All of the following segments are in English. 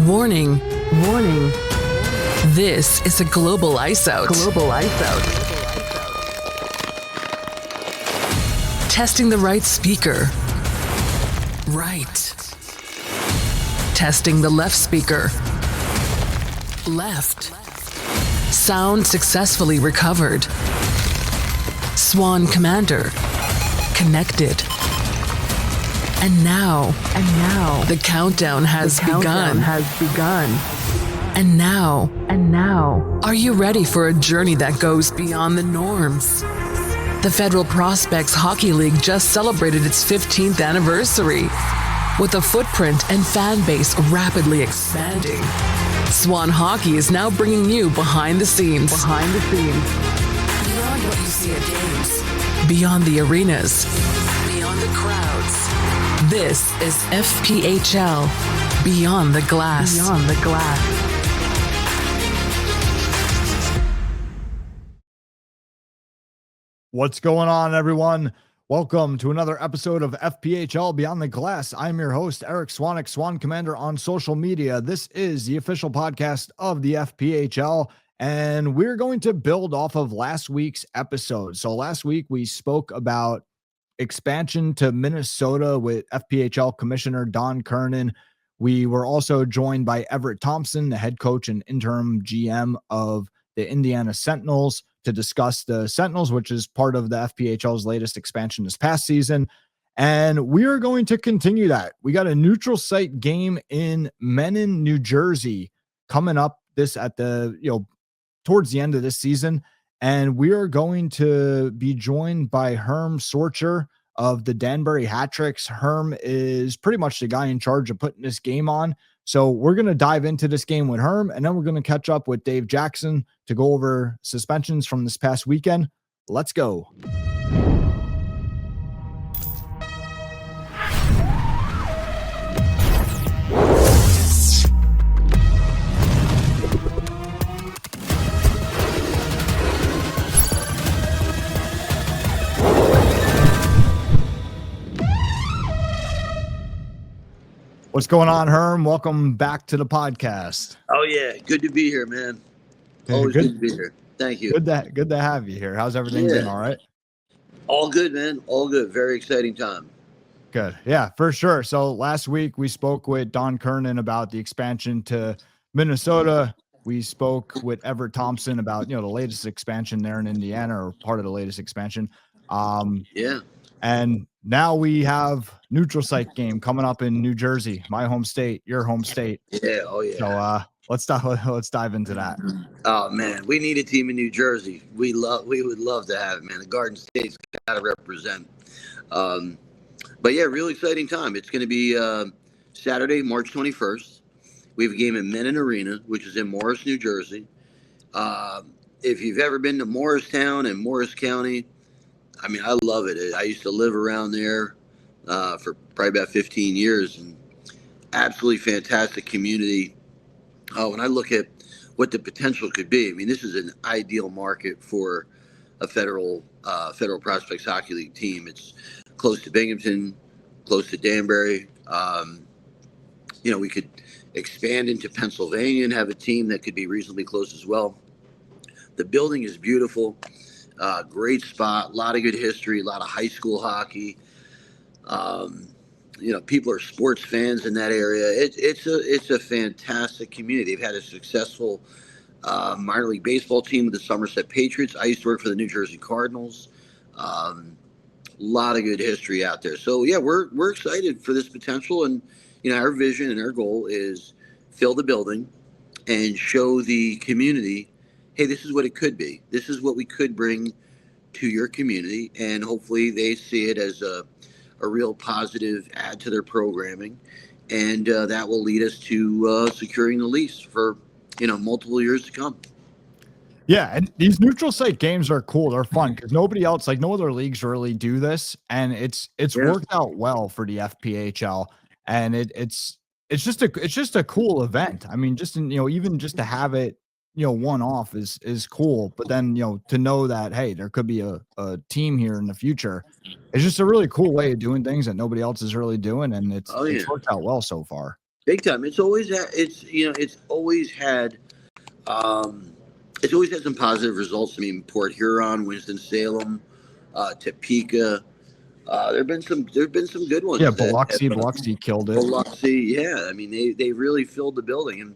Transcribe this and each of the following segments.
Warning, warning. This is a global ice out. Global ice out. Testing the right speaker. Right. Testing the left speaker. Left. Sound successfully recovered. Swan Commander. Connected. And now, the countdown has begun. And now, are you ready for a journey that goes beyond the norms? The Federal Prospects Hockey League just celebrated its 15th anniversary. With a footprint and fan base rapidly expanding, Swan Hockey is now bringing you behind the scenes. Beyond what you see at games. Beyond the arenas. Beyond the crowds. This is FPHL, Beyond the Glass. What's going on, everyone? Welcome to another episode of FPHL Beyond the Glass. I'm your host, Eric Swanek, Swan Commander on social media. This is the official podcast of the FPHL, and we're going to build off of last week's episode. So last week we spoke about expansion to Minnesota with FPHL Commissioner Don Kernan. We were also joined by Everett Thompson, the head coach and interim GM of the Indiana Sentinels, to discuss the Sentinels, which is part of the FPHL's latest expansion this past season. And we are going to continue that. We got a neutral site game in Mennan, New Jersey coming up towards the end of this season. And we are going to be joined by Herm Sorcher of the Danbury Hat-Tricks. Herm is pretty much the guy in charge of putting this game on. So we're going to dive into this game with Herm, and then we're going to catch up with Dave Jackson to go over suspensions from this past weekend. Let's go. What's going on, Herm? Welcome back to the podcast. Oh, yeah. Good to be here, man. Always good to be here. Thank you. Good to have you here. How's everything been? All right? All good, man. All good. Very exciting time. Good. Yeah, for sure. So last week we spoke with Don Kernan about the expansion to Minnesota. We spoke with Everett Thompson about, the latest expansion there in Indiana, or part of the latest expansion. And now we have neutral site game coming up in New Jersey, my home state, your home state. Yeah. Oh, yeah. So let's dive into that. Oh, man, we need a team in New Jersey. We would love to have it, man. The Garden State's got to represent. But yeah, real exciting time. It's going to be Saturday, March 21st. We have a game at Mennan Arena, which is in Morris, New Jersey. If you've ever been to Morristown and Morris County, I mean, I love it. I used to live around there for probably about 15 years, and absolutely fantastic community. When I look at what the potential could be, I mean, this is an ideal market for a Federal Prospects Hockey League team. It's close to Binghamton, close to Danbury. We could expand into Pennsylvania and have a team that could be reasonably close as well. The building is beautiful. Great spot, a lot of good history, a lot of high school hockey. People are sports fans in that area. It's a fantastic community. They've had a successful minor league baseball team with the Somerset Patriots. I used to work for the New Jersey Cardinals. A lot of good history out there. So yeah, we're excited for this potential, and our vision and our goal is fill the building and show the community, hey, this is what it could be. This is what we could bring to your community, and hopefully they see it as a real positive add to their programming, and that will lead us to securing the lease for multiple years to come. Yeah, and these neutral site games are cool. They're fun because nobody else, no other leagues really do this, and it's worked out well for the FPHL, and it's just a cool event. I mean, even just to have it one off is cool, but then to know that, hey, there could be a team here in the future, it's just a really cool way of doing things that nobody else is really doing, and it's worked out well so far. Big time. It's always um, it's always had some positive results. I mean, Port Huron, Winston Salem, Topeka. There have been some good Yeah, ones that have, Biloxi killed it. Biloxi. Yeah, I mean they really filled the building, and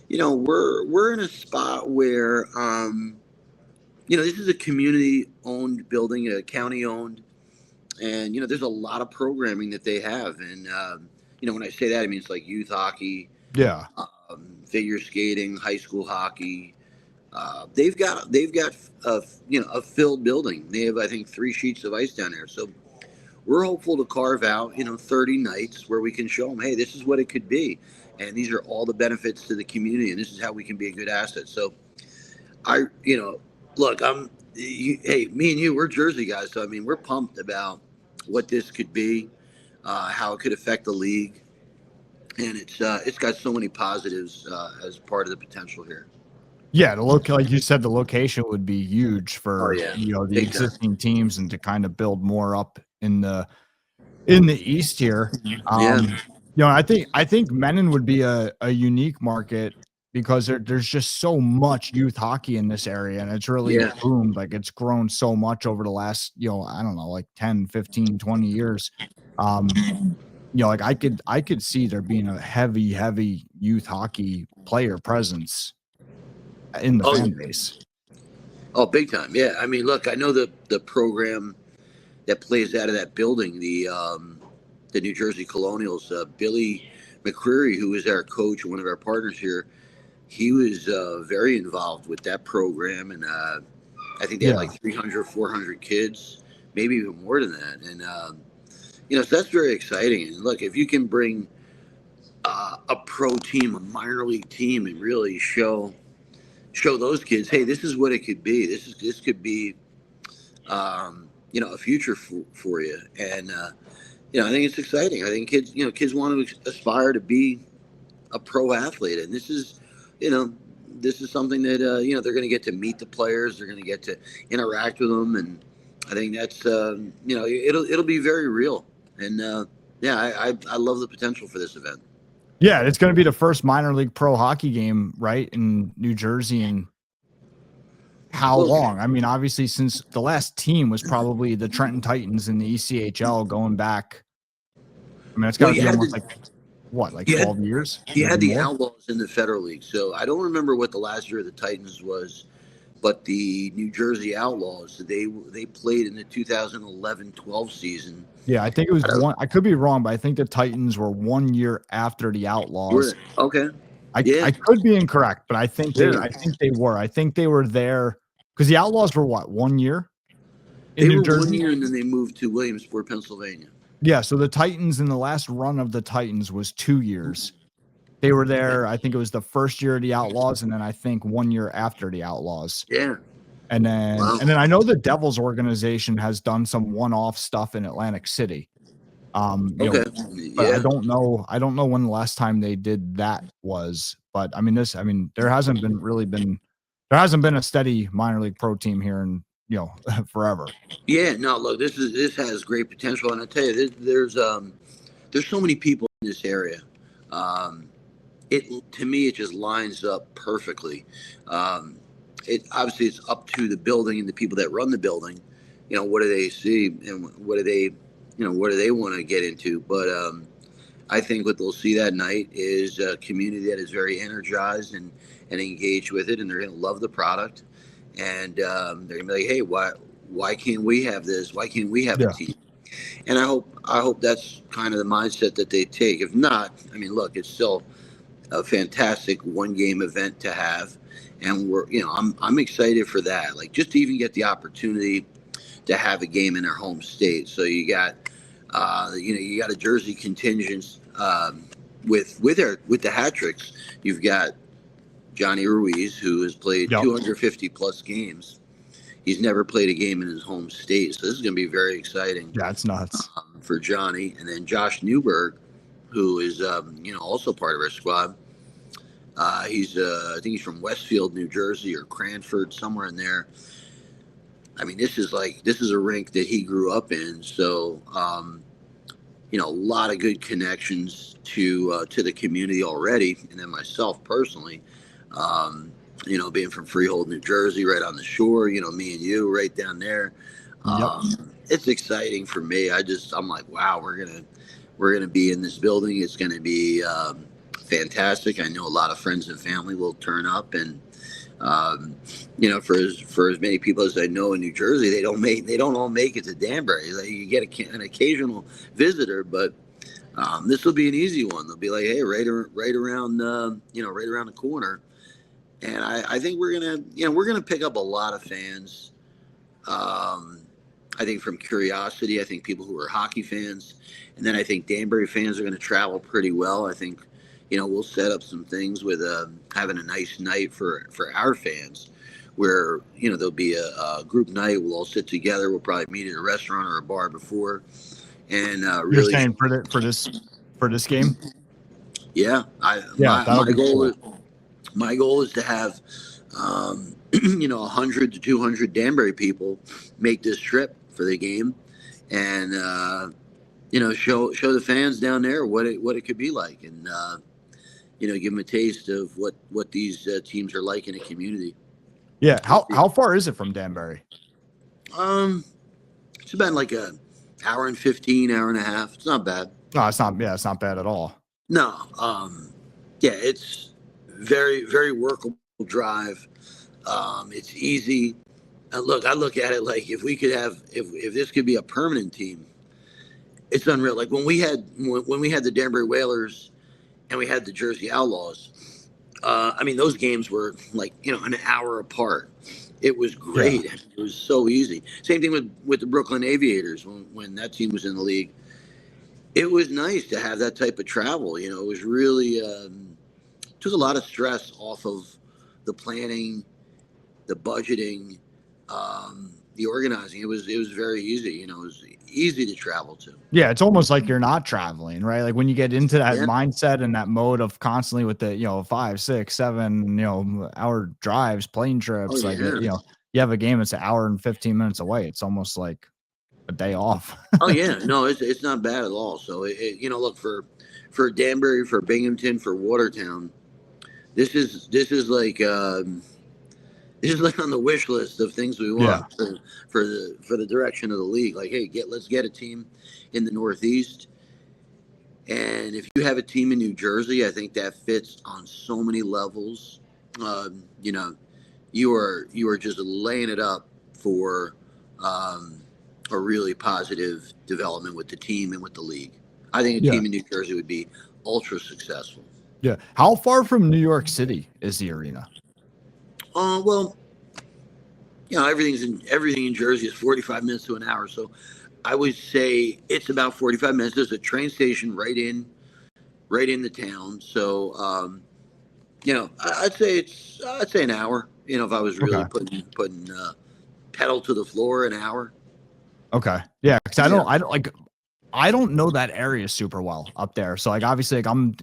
we're in a spot where this is a community owned building, a county owned, and there's a lot of programming that they have, and when I say that, I mean it's like youth hockey, Yeah. figure skating, high school hockey. They've got a filled building. They have, I think, 3 sheets of ice down there. So we're hopeful to carve out 30 nights where we can show them, hey, this is what it could be, and these are all the benefits to the community, and this is how we can be a good asset. So look, hey, me and you, we're Jersey guys, so I mean, we're pumped about what this could be, how it could affect the league, and it's got so many positives as part of the potential here. Yeah, like you said, the location would be huge Oh for yeah, the big time. existing teams and to kind of build more up in the East here. Yeah. I think Mennan would be a unique market because there's just so much youth hockey in this area, and it's really Yeah. boomed. Like it's grown so much over the last, I don't know, like 10, 15, 20 years. Like I could see there being a heavy youth hockey player presence in the fan base. Oh, big time. Yeah. I mean, look, I know the program that plays out of that building, the New Jersey Colonials, Billy McCreary, who is our coach, one of our partners here, he was very involved with that program. And I think they had like 300, 400 kids, maybe even more than that. And, so that's very exciting. And look, if you can bring a pro team, a minor league team, and really show those kids, hey, this is what it could be. This could be, a future for you. And, I think it's exciting. I think kids want to aspire to be a pro athlete. And this is something that, they're going to get to meet the players. They're going to get to interact with them. And I think that's, it'll be very real. And, I love the potential for this event. Yeah, it's going to be the first minor league pro hockey game, right, in New Jersey. And how long? I mean, obviously, since the last team was probably the Trenton Titans in the ECHL going back. I mean, it's got to be almost like 12 years? You had the Outlaws in the Federal League. So I don't remember what the last year of the Titans was, but the New Jersey Outlaws, they played in the 2011-12 season. Yeah, I think it was one. I could be wrong, but I think the Titans were 1 year after the Outlaws. Okay. I could be incorrect, but I think they were. I think they were there because the Outlaws were 1 year in New Jersey? 1 year, and then they moved to Williamsport, Pennsylvania. Yeah, so the Titans in the last run of the Titans was 2 years. They were there. I think it was the first year of the Outlaws, and then I think 1 year after the Outlaws. Yeah. And then I know the Devils organization has done some one-off stuff in Atlantic City. But I don't know when the last time they did that was. But I mean, there hasn't been a steady minor league pro team here in forever. Yeah, no, look, this has great potential, and I tell you, there's so many people in this area. To me, it just lines up perfectly. Obviously it's up to the building and the people that run the building. What do they see and what do they want to get into? But I think what they'll see that night is a community that is very energized and engaged with it, and they're going to love the product. And they're gonna be like, hey, why can't we have this? Why can't we have a team? And I hope that's kind of the mindset that they take. If not, I mean, look, it's still a fantastic 1-game event to have, and I'm excited for that. Like, just to even get the opportunity to have a game in their home state. So you got you got a Jersey contingent with the hat tricks. You've got Johnny Ruiz, who has played 250 plus games. He's never played a game in his home state. So this is going to be very exciting. Yeah, it's nuts for Johnny. And then Josh Newberg, who is, also part of our squad. I think he's from Westfield, New Jersey, or Cranford, somewhere in there. I mean, this is a rink that he grew up in. So, a lot of good connections to the community already, and then myself personally, being from Freehold, New Jersey, right on the shore. Me and you right down there. Yep. It's exciting for me. I'm like, wow, we're gonna be in this building. It's gonna be fantastic. I know a lot of friends and family will turn up, and for as many people as I know in New Jersey, they don't all make it to Danbury. Like, you get an occasional visitor, but this will be an easy one. They'll be like, hey, right around the corner, and I think we're gonna pick up a lot of fans. I think from curiosity, I think people who are hockey fans, and then I think Danbury fans are going to travel pretty well. I think, we'll set up some things with having a nice night for our fans, where there'll be a group night. We'll all sit together. We'll probably meet at a restaurant or a bar before, and You're really. saying for this game? Yeah, That'll be cool. My goal is to have 100 to 200 Danbury people make this trip for the game, and show the fans down there what it could be like, and give them a taste of what these teams are like in a community. Yeah. How far is it from Danbury? It's about like an hour and 15, hour and a half. It's not bad. No, it's not. Yeah, it's not bad at all. No. It's very, very workable drive. It's easy. Look, I look at it like if this could be a permanent team, it's unreal. Like when we had the Danbury Whalers and we had the Jersey Outlaws, those games were like, an hour apart. It was great. Yeah. It was so easy. Same thing with the Brooklyn Aviators when that team was in the league. It was nice to have that type of travel. It was really took a lot of stress off of the planning, the budgeting, the organizing. It was very easy. It was easy to travel to. Yeah, it's almost like you're not traveling, right? Like when you get into that mindset and that mode of constantly with the 5, 6, 7 hour drives, plane trips. You have a game that's an hour and 15 minutes away. It's almost like a day off. Oh yeah, no, it's not bad at all. So look, for Danbury, for Binghamton, for Watertown, this is like on the wish list of things we want for the direction of the league. Like, hey, let's get a team in the Northeast, and if you have a team in New Jersey, I think that fits on so many levels. You are just laying it up for a really positive development with the team and with the league. I think a team in New Jersey would be ultra successful. Yeah. How far from New York City is the arena? Well, everything in Jersey is 45 minutes to an hour. So I would say it's about 45 minutes. There's a train station right in the town. So, I'd say an hour, if I was really putting pedal to the floor, an hour. Okay. Yeah. Cause I don't know that area super well up there. So like, obviously like I'm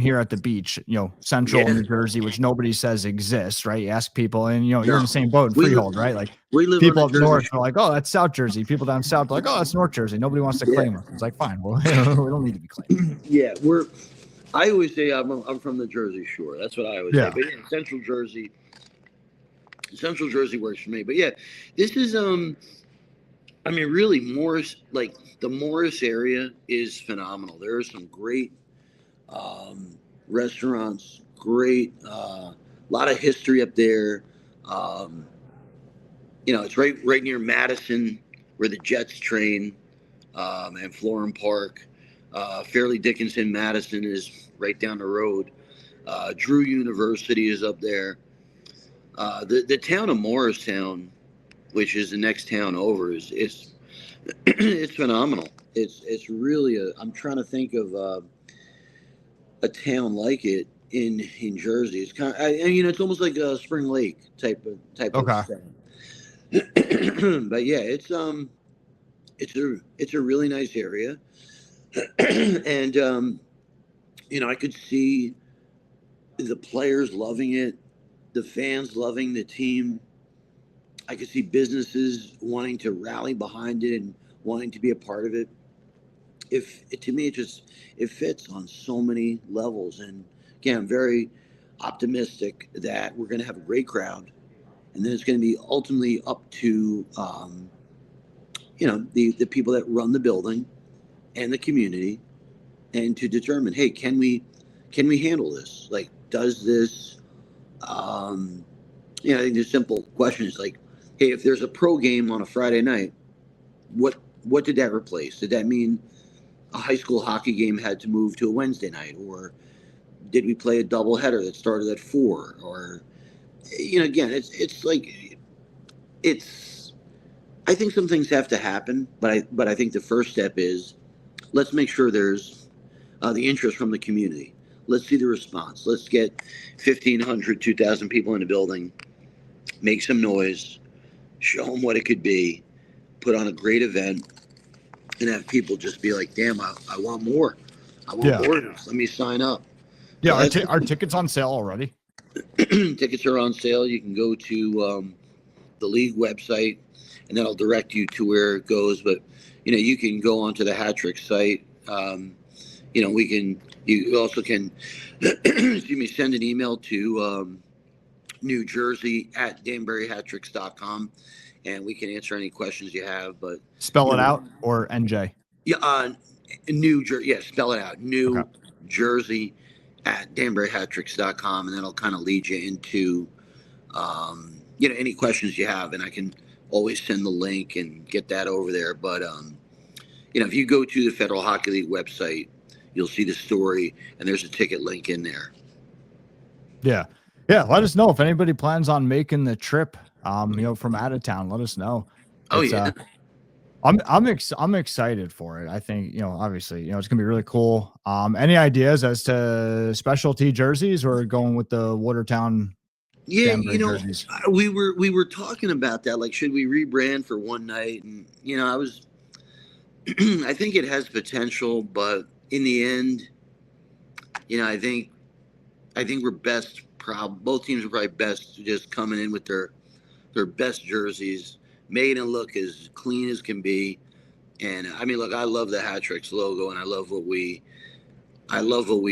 here at the beach, central New Jersey, which nobody says exists, right? You ask people and you're in the same boat in Freehold, right? Like we live people on up north are like, oh, that's South Jersey. People down south are like, oh, that's North Jersey. Nobody wants to claim us. It's like, fine. Well, we don't need to be claimed. Yeah. I always say I'm from the Jersey Shore. That's what I always say. But Central Jersey works for me. But yeah, this is, really Morris, like the Morris area is phenomenal. There are some great restaurants, great, lot of history up there. It's right near Madison, where the Jets train, and Florham Park. Fairleigh Dickinson, Madison is right down the road. Drew University is up there. The town of Morristown, which is the next town over, is it's phenomenal. It's really I'm trying to think of a town like it in Jersey. It's kind of, it's almost like a Spring Lake type of town. But yeah, it's a really nice area, and I could see the players loving it, the fans loving the team. I could see businesses wanting to rally behind it and wanting to be a part of it. if to me it fits on so many levels. And again, I'm very optimistic that we're going to have a great crowd, and then it's going to be ultimately up to the people that run the building and the community, and to determine, hey, can we handle this? Like, does this I think the simple question is like, hey, if there's a pro game on a Friday night, what did that replace? Did that mean a high school hockey game had to move to a Wednesday night, or did we play a doubleheader that started at 4? Or again, it's like it's. I think some things have to happen, but I think the first step is let's make sure there's the interest from the community. Let's see the response. Let's get 1,500, 2,000 people in the building, make some noise, show them what it could be, put on a great event, and have people just be like, damn, I want more. I want more of this. Let me sign up. Yeah, so are tickets on sale already? Tickets are on sale. You can go to the league website, and that'll direct you to where it goes. But, you can go onto the Hat Trick site. You also can, send an email to New Jersey at DanburyHattricks.com, and we can answer any questions you have. But spell it out, or NJ? Yeah, New Jersey. Yeah, spell it out. New Jersey at DanburyHattricks.com, and that'll kind of lead you into any questions you have, and I can always send the link and get that over there. But if you go to the Federal Hockey League website, you'll see the story, and there's a ticket link in there. Yeah. Let us know if anybody plans on making the trip. From out of town. Let us know. I'm excited for it. I think obviously it's gonna be really cool. Any ideas as to specialty jerseys, or going with the Watertown? Yeah, jerseys? we were talking about that. Like, should we rebrand for one night? And I think it has potential, but in the end, I think we're best. Both teams are probably best just coming in with their best jerseys, made and look as clean as can be. And look, I love the Hat Tricks logo, and I love what we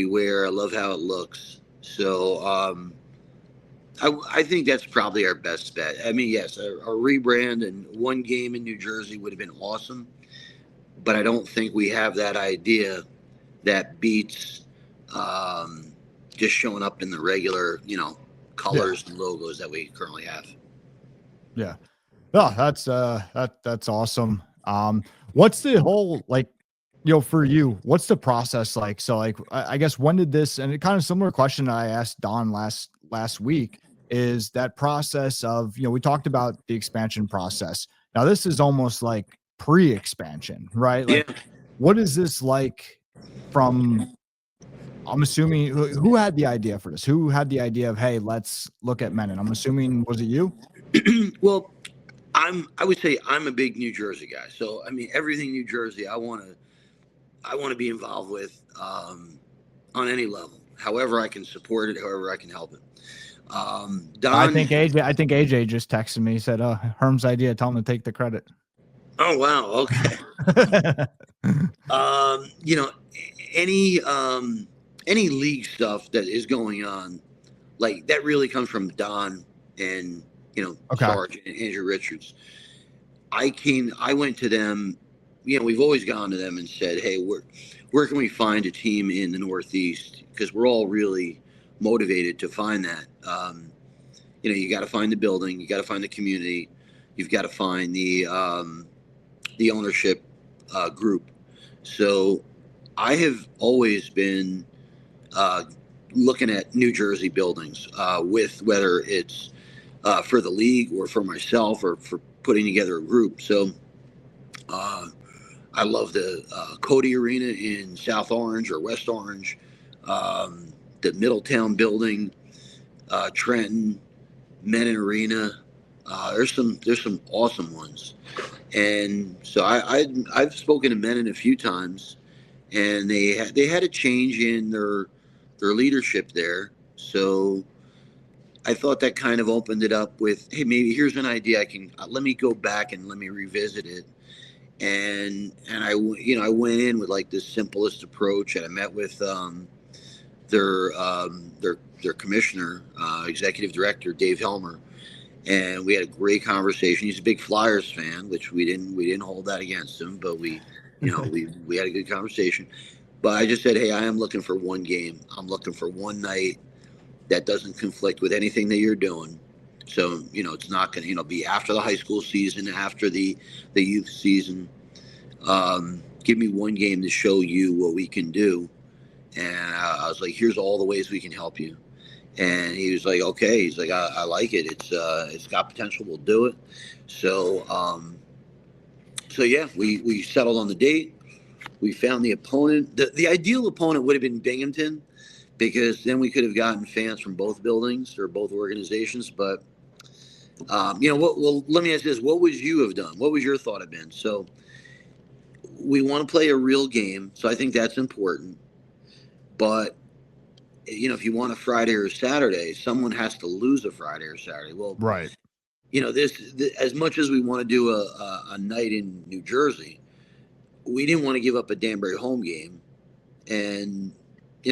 wear. I love how it looks. So I think that's probably our best bet. Yes, a rebrand and one game in New Jersey would have been awesome, but I don't think we have that idea that beats just showing up in the regular, colors and logos that we currently have. Yeah. Oh, that's awesome. What's the whole, for you, what's the process like? So I guess when did this, and it kind of similar question I asked Don last week, is that process of, we talked about the expansion process. Now this is almost like pre-expansion, right? What is this like from, I'm assuming, who had the idea for this? Who had the idea of, hey, let's look at Mennan? I'm assuming, was it you? Well, I would say I'm a big New Jersey guy. So, everything New Jersey, I want to be involved with on any level, however I can support it, however I can help it. Don, I think AJ just texted me. He said, Herm's idea, tell him to take the credit. Oh, wow. Okay. Any league stuff that is going on, like, that really comes from Don and, Sarge and Andrew Richards. I went to them, we've always gone to them and said, hey, where can we find a team in the Northeast? Because we're all really motivated to find that. You got to find the building, you got to find the community, you've got to find the ownership group. So I have always been looking at New Jersey buildings, with whether it's for the league or for myself or for putting together a group. So I love the Cody Arena in South Orange or West Orange, the Middletown building, Trenton, Mennan Arena. There's some awesome ones. And so I've spoken to Mennan a few times, and they had a change in their leadership there. So I thought that kind of opened it up with, hey, maybe here's an idea. Let me go back and let me revisit it. I I went in with like the simplest approach, and I met with their commissioner, executive director Dave Helmer, and we had a great conversation. He's a big Flyers fan, which we didn't hold that against him, but we had a good conversation. But I just said, hey, I am looking for one game. I'm looking for one night that doesn't conflict with anything that you're doing. So, it's not going to, be after the high school season, after the youth season. Give me one game to show you what we can do. And I was like, here's all the ways we can help you. And he was like, okay. He's like, I like it. It's got potential. We'll do it. So, yeah, we settled on the date. We found the opponent. The ideal opponent would have been Binghamton, because then we could have gotten fans from both buildings or both organizations. But, well, let me ask this. What would you have done? What was your thought have been? So we want to play a real game. So I think that's important. But, if you want a Friday or a Saturday, someone has to lose a Friday or Saturday. Well, right. This as much as we want to do a night in New Jersey, we didn't want to give up a Danbury home game. And,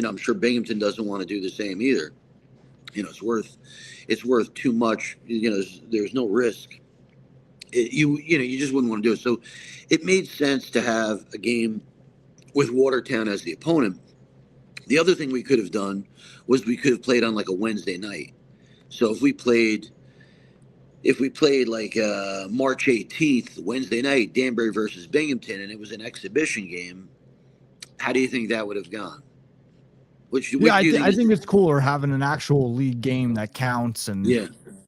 I'm sure Binghamton doesn't want to do the same either. It's worth too much. There's no risk. You just wouldn't want to do it. So it made sense to have a game with Watertown as the opponent. The other thing we could have done was we could have played on like a Wednesday night. So if we played like March 18th, Wednesday night, Danbury versus Binghamton, and it was an exhibition game, how do you think that would have gone? I think it's cooler having an actual league game that counts and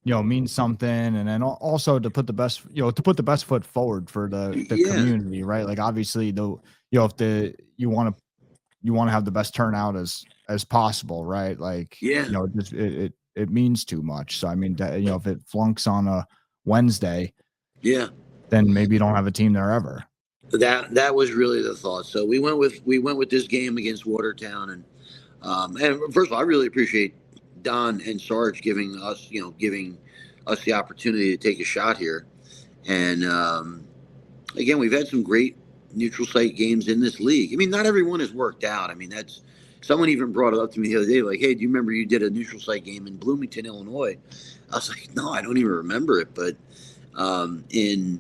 means something, and then also to put the best foot forward for the community, right? Like obviously if you want to have the best turnout as possible, right? Like it means too much. So I mean, if it flunks on a Wednesday, then maybe you don't have a team there ever. That was really the thought. So we went with this game against Watertown, and first of all, I really appreciate Don and Sarge giving us the opportunity to take a shot here. And again, we've had some great neutral site games in this league. I mean, not everyone has worked out. I mean, someone even brought it up to me the other day, like, hey, do you remember you did a neutral site game in Bloomington, Illinois? I was like, no, I don't even remember it. But in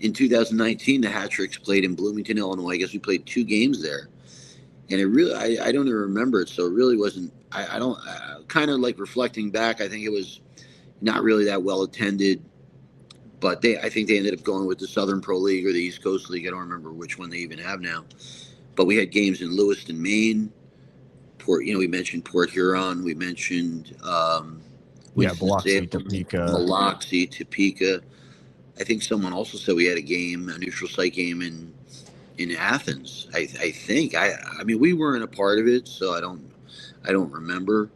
2019, the Hat-Tricks played in Bloomington, Illinois. I guess we played 2 games there. And it really, I don't even remember it. So it really wasn't, I don't, kind of like reflecting back, I think it was not really that well attended. But I think they ended up going with the Southern Pro League or the East Coast League. I don't remember which one they even have now. But we had games in Lewiston, Maine. We mentioned Port Huron. We mentioned Biloxi, Topeka. I think someone also said we had a neutral site game in Athens. I think. I mean, we weren't a part of it, so I don't remember.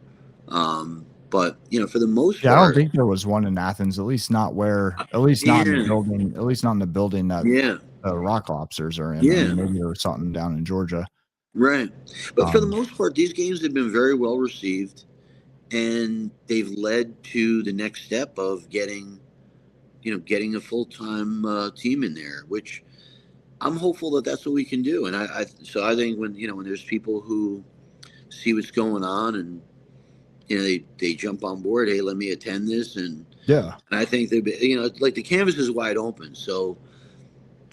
But for the most part, I don't think there was one in Athens. At least not in the building. At least not in the building that the Rock Lobsters are in. I mean, maybe there was something down in Georgia. Right. But for the most part, these games have been very well received, and they've led to the next step of getting a full-time team in there, which I'm hopeful that that's what we can do. And I think when there's people who see what's going on and they jump on board, hey, let me attend this, and I think like the canvas is wide open. So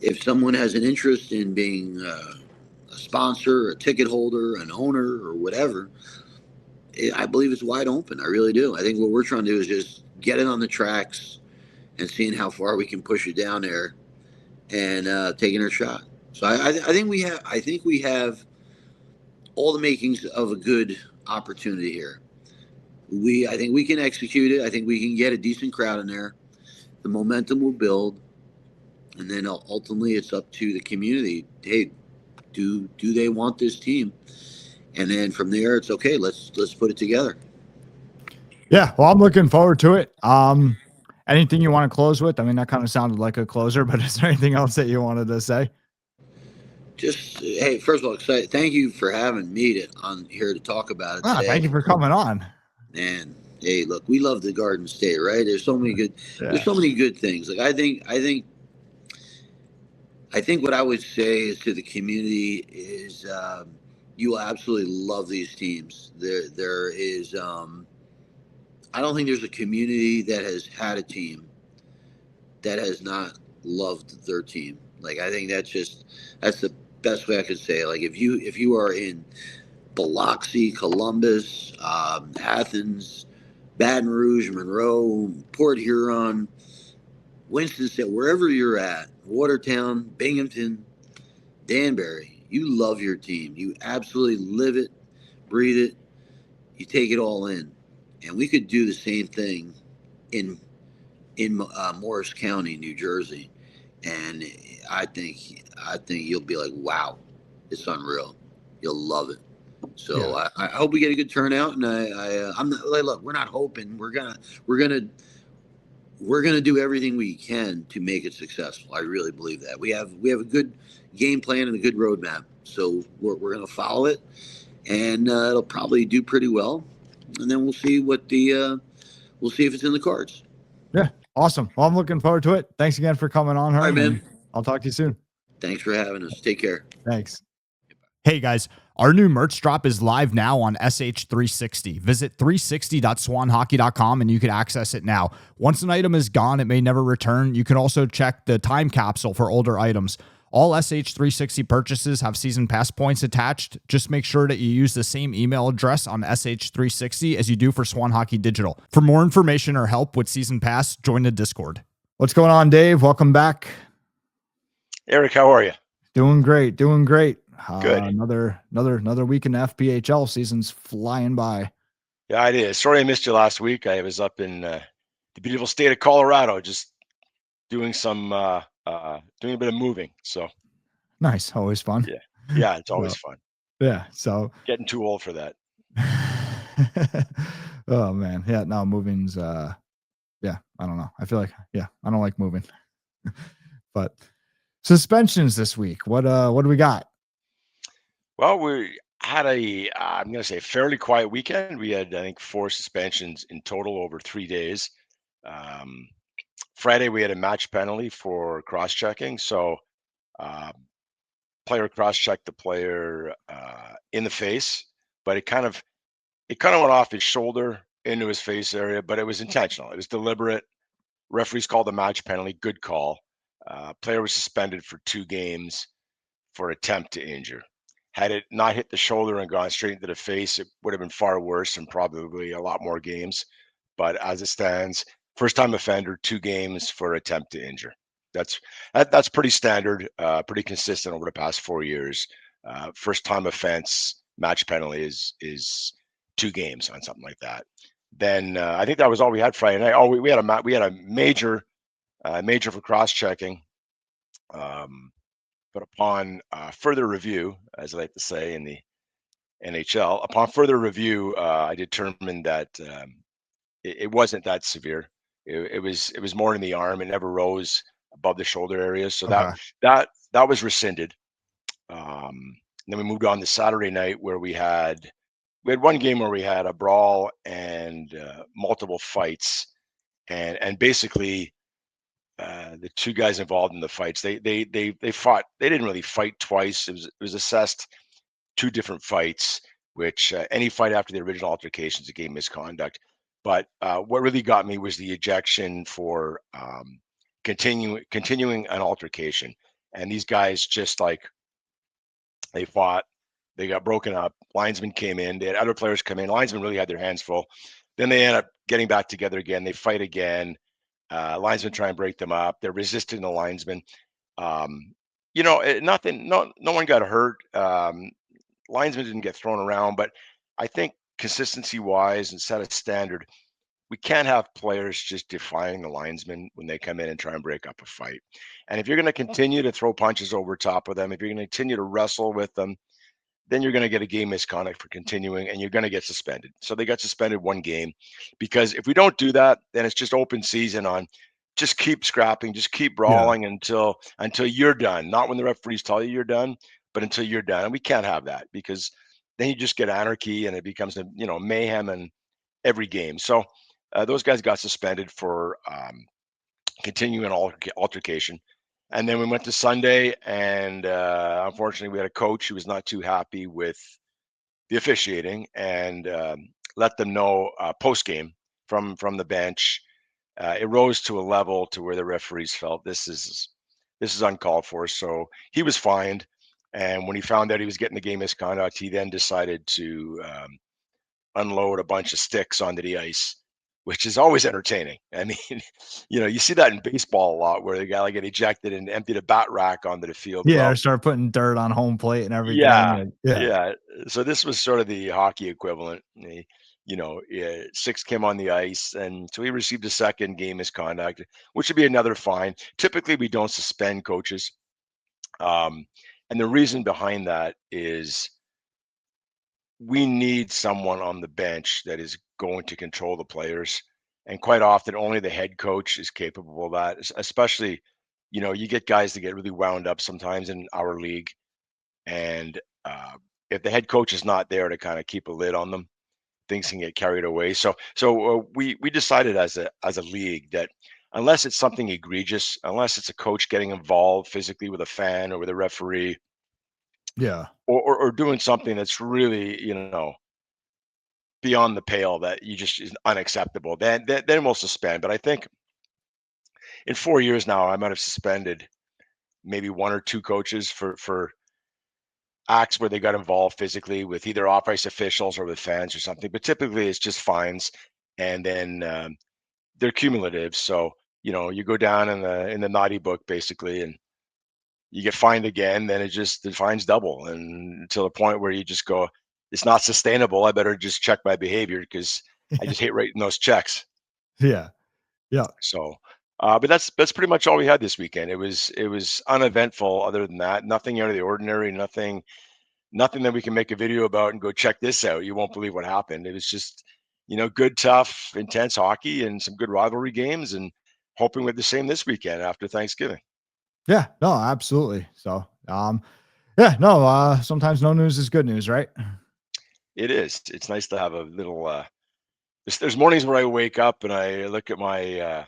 if someone has an interest in being a sponsor, a ticket holder, an owner, or whatever, I believe it's wide open. I really do. I think what we're trying to do is just get it on the tracks and seeing how far we can push it down there and taking our shot. So I think we have all the makings of a good opportunity here. I think we can execute it. I think we can get a decent crowd in there. The momentum will build, and then ultimately it's up to the community. Hey, do they want this team? And then from there, it's okay. Let's put it together. Yeah, well, I'm looking forward to it. Anything you want to close with? I mean, that kind of sounded like a closer, but is there anything else that you wanted to say? Just, hey, first of all, excited. Thank you for having me on here to talk about it today. Thank you for coming on. Man, hey, look, we love the Garden State, right? There's so many good, there's so many good things. Like I think I think what I would say is to the community is you will absolutely love these teams. There is. I don't think there's a community that has had a team that has not loved their team. Like I think that's the best way I could say it. Like if you are in Biloxi, Columbus, Athens, Baton Rouge, Monroe, Port Huron, Winston-Salem, wherever you're at, Watertown, Binghamton, Danbury, you love your team. You absolutely live it, breathe it. You take it all in, and we could do the same thing in Morris County, New Jersey, and I think you'll be like, wow, it's unreal. You'll love it. So Yeah. I hope we get a good turnout, and I'm not like, look, we're not hoping. We're gonna do everything we can to make it successful. I really believe that we have a good game plan and a good roadmap. So we're gonna follow it, and it'll probably do pretty well, and then we'll see if it's in the cards. Yeah. Awesome. Well, I'm looking forward to it. Thanks again for coming on, All right, Herm, and man. I'll talk to you soon. Thanks for having us. Take care. Thanks. Hey guys, our new merch drop is live now on SH360. Visit 360.swanhockey.com and you can access it now. Once an item is gone, it may never return. You can also check the time capsule for older items. All SH360 purchases have season pass points attached. Just make sure that you use the same email address on SH360 as you do for Swan Hockey Digital. For more information or help with season pass, join the Discord. What's going on, Dave? Welcome back. Eric, how are you? Doing great. Good. Another week in the FPHL. Season's flying by. Yeah, it is. Sorry I missed you last week. I was up in the beautiful state of Colorado, just doing doing a bit of moving. So Nice, always fun. yeah, it's always fun. Yeah, so Getting too old for that. oh man, yeah. No, moving's yeah. I don't know. I feel like I don't like moving. But suspensions this week. What do we got? Well, we had I'm going to say fairly quiet weekend. We had, I think, 4 suspensions in total over 3 days. Friday, we had a match penalty for cross-checking. So player cross-checked the player in the face, but it kind of went off his shoulder into his face area, but it was intentional. It was deliberate. Referees called the match penalty. Good call. Player was suspended for 2 games for attempt to injure. Had it not hit the shoulder and gone straight into the face, it would have been far worse and probably a lot more games. But as it stands, first-time offender, 2 games for attempt to injure. That's pretty standard, pretty consistent over the past 4 years. First-time offense, match penalty is 2 games on something like that. Then I think that was all we had Friday night. Oh, we had a major for cross-checking. But upon further review, as I like to say in the NHL, upon further review, I determined that it wasn't that severe. It was more in the arm. It never rose above the shoulder area, so Okay. that was rescinded. Then we moved on to Saturday night, where we had one game where we had a brawl and multiple fights, and basically. The 2 guys involved in the fights, they fought. They didn't really fight twice. It was assessed 2 different fights, which any fight after the original altercation is a game misconduct. But what really got me was the ejection for continuing an altercation. And these guys just they fought. They got broken up. Linesmen came in. They had other players come in. Linesmen really had their hands full. Then they end up getting back together again. They fight again. Linesmen try and break them up. They're resisting the linesmen. Nothing. No one got hurt. Linesmen didn't get thrown around. But I think consistency-wise and set a standard, we can't have players just defying the linesmen when they come in and try and break up a fight. And if you're going to continue to throw punches over top of them, if you're going to continue to wrestle with them, then you're going to get a game misconduct for continuing, and you're going to get suspended. So they got suspended 1 game, because if we don't do that, then it's just open season on just keep scrapping, just keep brawling until you're done. Not when the referees tell you you're done, but until you're done. And we can't have that, because then you just get anarchy and it becomes mayhem in every game. So those guys got suspended for continuing an altercation. And then we went to Sunday, and unfortunately, we had a coach who was not too happy with the officiating, and let them know post game from the bench. It rose to a level to where the referees felt this is uncalled for. So he was fined, and when he found out he was getting the game misconduct, he then decided to unload a bunch of sticks onto the ice, which is always entertaining. I mean, you see that in baseball a lot where the guy like get ejected and emptied a bat rack onto the field. Yeah, Well, or start putting dirt on home plate and everything. yeah, And yeah. yeah. So this was sort of the hockey equivalent. Six came on the ice, and so he received a second game misconduct, which would be another fine. Typically, we don't suspend coaches, and the reason behind that is we need someone on the bench that is going to control the players. And quite often, only the head coach is capable of that, especially, you get guys that get really wound up sometimes in our league. And if the head coach is not there to kind of keep a lid on them, things can get carried away. So we decided as a league that unless it's something egregious, unless it's a coach getting involved physically with a fan or with a referee, Yeah. or doing something that's really, beyond the pale that you just is unacceptable, then we'll suspend. But I think in 4 years now, I might have suspended maybe one or two coaches for acts where they got involved physically with either off ice officials or with fans or something. But typically, it's just fines, and then they're cumulative. So you go down in the naughty book basically, and you get fined again. Then the fines double, and until the point where you just go, it's not sustainable. I better just check my behavior because I just hate writing those checks. Yeah. Yeah. So, but that's pretty much all we had this weekend. It was uneventful. Other than that, nothing out of the ordinary. Nothing that we can make a video about and go check this out. You won't believe what happened. It was just, good, tough, intense hockey and some good rivalry games, and hoping with the same this weekend after Thanksgiving. Yeah. No, absolutely. So, yeah, no, sometimes no news is good news, right? It is. It's nice to have a little. There's mornings where I wake up and I look at my,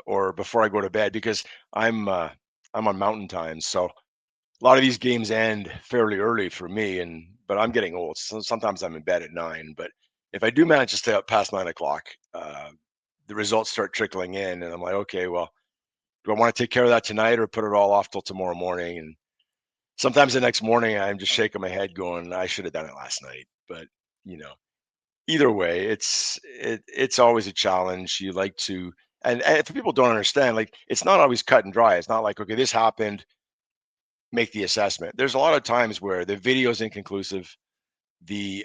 or before I go to bed, because I'm on mountain time, so a lot of these games end fairly early for me, but I'm getting old. So sometimes I'm in bed at 9. But if I do manage to stay up past 9 o'clock, the results start trickling in, and I'm like, okay, well, do I want to take care of that tonight or put it all off till tomorrow morning? And sometimes the next morning, I'm just shaking my head, going, I should have done it last night. But you know, either way, it's always a challenge. You like to, and if people don't understand, like it's not always cut and dry. It's not like, okay, this happened, make the assessment. There's a lot of times where the video is inconclusive. The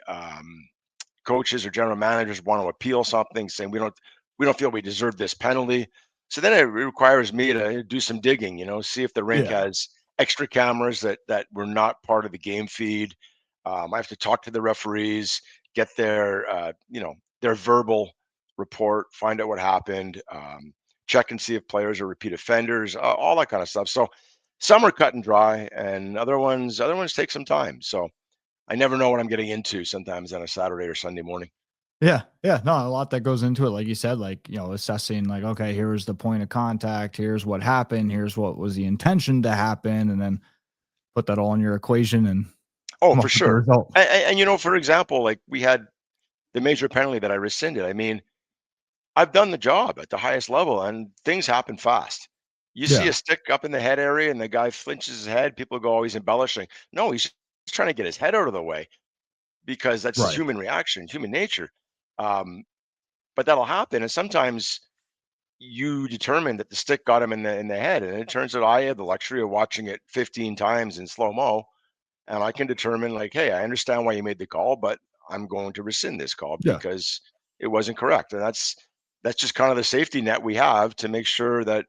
coaches or general managers want to appeal something, saying we don't feel we deserve this penalty. So then it requires me to do some digging, see if the rink Yeah. has extra cameras that were not part of the game feed. I have to talk to the referees, get their verbal report, find out what happened, check and see if players are repeat offenders, all that kind of stuff. So some are cut and dry, and other ones take some time. So I never know what I'm getting into sometimes on a Saturday or Sunday morning. Yeah. Yeah. No, a lot that goes into it. Like you said, like, assessing like, okay, here's the point of contact. Here's what happened. Here's what was the intention to happen. And then put that all in your equation and Oh, come for up with the sure. result. And for example, like we had the major penalty that I rescinded. I mean, I've done the job at the highest level, and things happen fast. You see Yeah. a stick up in the head area and the guy flinches his head, people go, oh, he's embellishing. No, he's trying to get his head out of the way, because that's Right. human reaction, human nature. Um, but that'll happen. And sometimes you determine that the stick got him in the head. And it turns out I had the luxury of watching it 15 times in slow-mo. And I can determine, like, hey, I understand why you made the call, but I'm going to rescind this call Yeah. because it wasn't correct. And that's just kind of the safety net we have to make sure that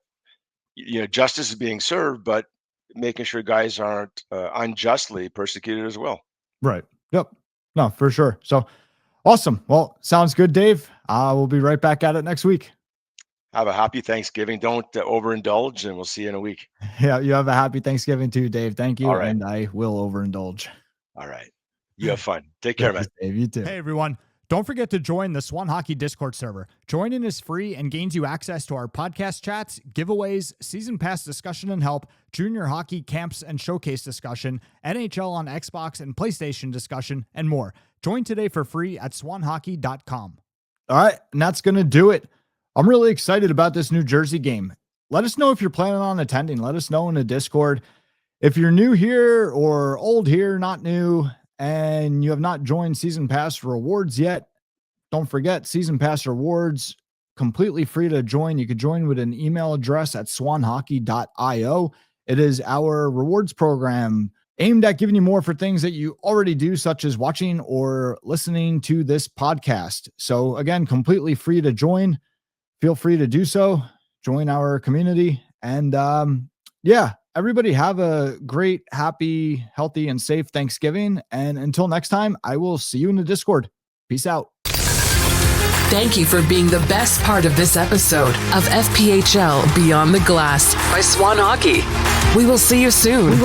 justice is being served, but making sure guys aren't unjustly persecuted as well. Right. Yep. No, for sure. So awesome. Well, sounds good, Dave. We'll be right back at it next week. Have a happy Thanksgiving. Don't overindulge, and we'll see you in a week. Yeah. You have a happy Thanksgiving too, Dave. Thank you. All right. And I will overindulge. All right. You have fun. Take care, man. Thanks, Dave. You too. Hey, everyone. Don't forget to join the Swan Hockey Discord server. Joining is free and gains you access to our podcast chats, giveaways, season pass discussion and help, junior hockey camps and showcase discussion, NHL on Xbox and PlayStation discussion, and more. Join today for free at swanhockey.com. All right, and that's going to do it. I'm really excited about this New Jersey game. Let us know if you're planning on attending. Let us know in the Discord. If you're new here or old here, not new, and you have not joined Season Pass Rewards yet, don't forget Season Pass Rewards, completely free to join. You could join with an email address at swanhockey.io. It is our rewards program aimed at giving you more for things that you already do, such as watching or listening to this podcast. So again, completely free to join. Feel free to do so. Join our community. And everybody have a great, happy, healthy, and safe Thanksgiving. And until next time, I will see you in the Discord. Peace out. Thank you for being the best part of this episode of FPHL Beyond the Glass by Swan Hockey. We will see you soon.